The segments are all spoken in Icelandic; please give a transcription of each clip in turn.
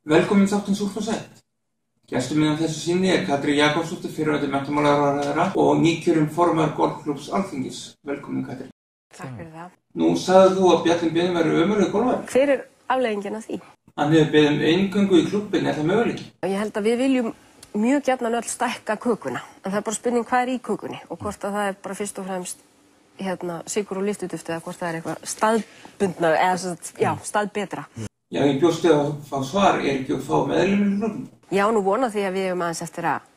Velkomin þáttinn Súrt og Sætt. Gestur minn á þessu sinni Katrín Jakobsdóttir, fyrrverandi menntamálaráðherra og nýkjörinn formaður Golfklúbbs Alþingis. Velkomin Katrín. Takk fyrir það. Nú sagðir þú að Bjarni Ben væri ömurlegur golfari. Hver afleiðingin af því? Hann hefur beðið eingöngu í klubbinn, er það möguleiki? Ég held að við viljum mjög gjarnan öll stækka kökuna. En það bara spurning hvað í kökunni og hvort að það bara fyrst og fremst sykur og lyftudufti eða hvort það eitthvað staðbundna eða staðbetra. Já, ég bjóst að fá svar, ekki að fá meðlimir í klubbinn. Já, nú vona því að við hefum aðeins eftir að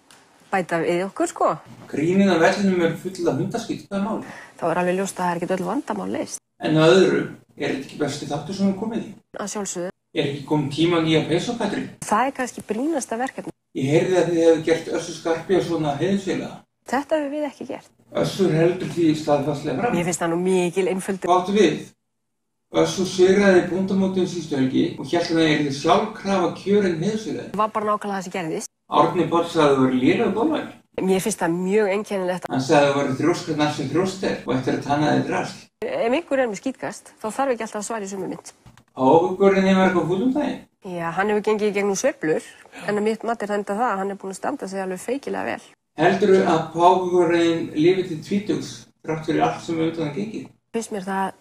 bæta við okkur, sko. Grínið af vellinum full af hundaskít, hvað er málið? Þá alveg ljóst að það ekki öll vandamál leyst. En að öðru, þetta ekki besti þáttur sem komið í? Að sjálfsögðu. Ekki komið tíma nýja peysu, Katrín? Það kannski brýnasta verkefni. Ég heyrði að þið hefðu gert Össur Skarpi og svona heiðursfélaga. Þetta hefur við ekki gert. Össur heldur því staðfastlega fram. Mér finnst það nú mikil einföldur. Hvað áttu við? Össur sigraði búndamótinu síðustu helgi og hélt að það yrði sjálfkrafa kjörinn heiðursfélagi. Það var bara nákvæmlega það sem gerðist. Árni Páll sagði að þú væri lélegur golfari. Mér finnst það mjög einkennilegt. Hann sagði að þú væri þrjóskarnar sem þrjóst er og eftir að tanna þig drasl. Ef einhver með skítkast, þá þarf ekki alltaf að svara í sömu mynd. Águgurinn hefur eitthvað húðum daginn. Já, hann hefur gengið í gegnum sveiflur, en að mitt mat það að hann búinn að standa sig alveg feikilega vel. Heldurðu að págugurinn lifi til tvítugs þrátt fyrir allt sem undan það gengið? Finnst mér það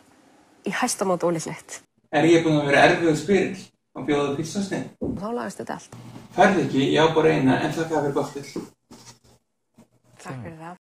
í hæsta mót ólíklegt. Er ég búinn að vera erfiður spyrill og bjóða pizzasneið? Þá lagast þetta allt. Færð ekki, ég á bara eina, en þakka fyrir gott vill. Takk fyrir það.